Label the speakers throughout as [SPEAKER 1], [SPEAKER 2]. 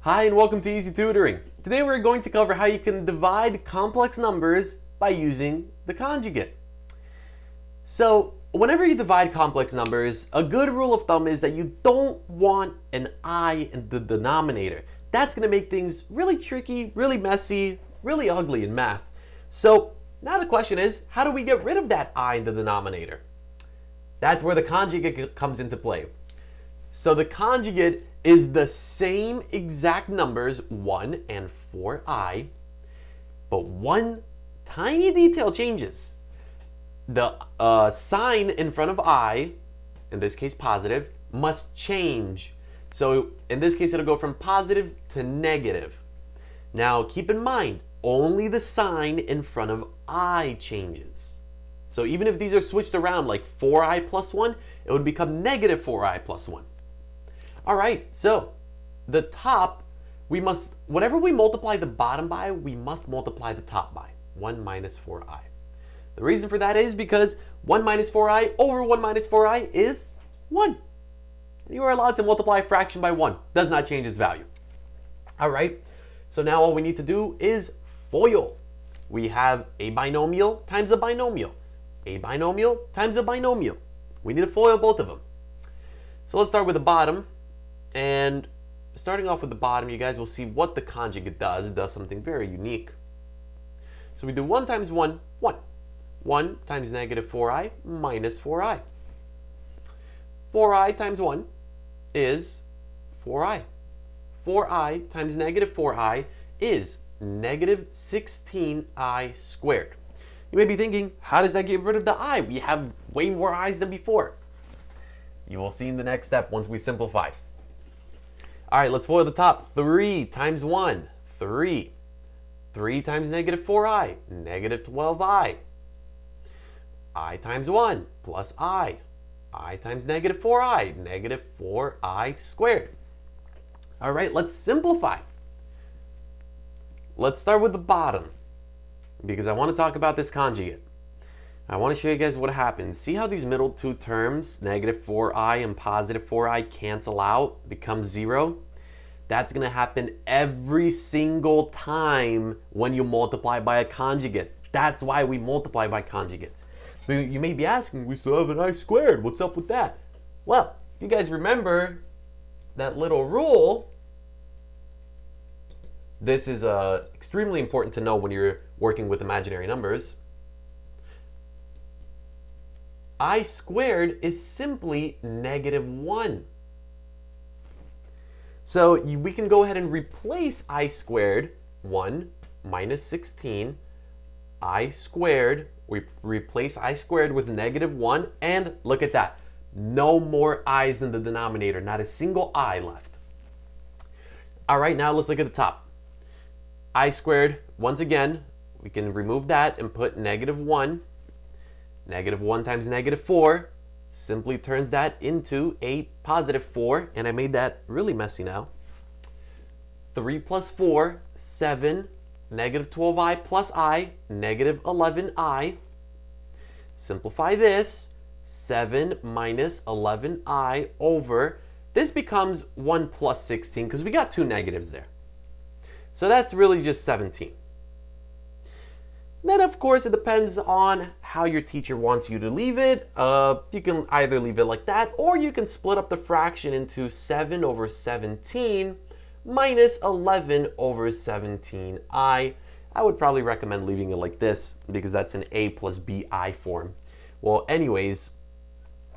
[SPEAKER 1] Hi and welcome to E-ZTutoring. Today we're going to cover how you can divide complex numbers by using the conjugate. So whenever you divide complex numbers, a good rule of thumb is that you don't want an I in the denominator. That's going to make things really tricky, really messy, really ugly in math. So now the question is, how do we get rid of that I in the denominator? That's where the conjugate comes into play. So the conjugate is the same exact numbers, 1 and 4i, but one tiny detail changes. The sign in front of I, in this case positive, must change. So in this case, it'll go from positive to negative. Now keep in mind, only the sign in front of I changes. So even if these are switched around like 4i plus 1, it would become negative 4i plus 1. All right, so the top, whatever we multiply the bottom by, we must multiply the top by, 1 minus 4i. The reason for that is because 1 minus 4i over 1 minus 4i is 1. You are allowed to multiply a fraction by 1. Does not change its value. All right, so now all we need to do is FOIL. We have a binomial times a binomial. A binomial times a binomial. We need to FOIL both of them. So let's start with the bottom. And starting off with the bottom, you guys will see what the conjugate does. It does something very unique. So we do 1 times 1, 1. 1 times negative 4i minus 4i. 4i times 1 is 4i. 4i times negative 4i is negative 16i squared. You may be thinking, how does that get rid of the I? We have way more i's than before. You will see in the next step once we simplify. All right, let's FOIL the top. 3 times 1, 3. 3 times negative 4i, negative 12i. I times 1 plus I. I times negative 4i, negative 4i squared. All right, let's simplify. Let's start with the bottom because I want to talk about this conjugate. I want to show you guys what happens. See how these middle two terms, negative 4i and positive 4i, cancel out, become 0? That's going to happen every single time when you multiply by a conjugate. That's why we multiply by conjugates. You may be asking, we still have an I squared. What's up with that? Well, you guys remember that little rule. This is extremely important to know when you're working with imaginary numbers. I squared is simply negative 1. So we can go ahead and replace I squared, 1 minus 16, I squared, we replace I squared with negative 1, and look at that. No more i's in the denominator, not a single I left. All right, now let's look at the top. I squared, once again, we can remove that and put negative 1. Negative 1 times negative 4 simply turns that into a positive 4, and I made that really messy now. 3 plus 4, 7, negative 12i plus I, negative 11i. Simplify this, 7 minus 11i over, this becomes 1 plus 16 because we got two negatives there. So that's really just 17. Then, of course, it depends on how your teacher wants you to leave it. You can either leave it like that, or you can split up the fraction into 7 over 17 minus 11 over 17i. I would probably recommend leaving it like this because that's an a plus bi form. Well, anyways,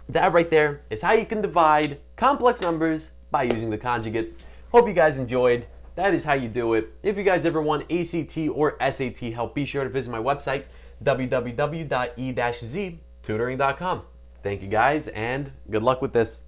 [SPEAKER 1] that right there is how you can divide complex numbers by using the conjugate. Hope you guys enjoyed. That is how you do it. If you guys ever want ACT or SAT help, be sure to visit my website, www.e-ztutoring.com. Thank you guys, and good luck with this.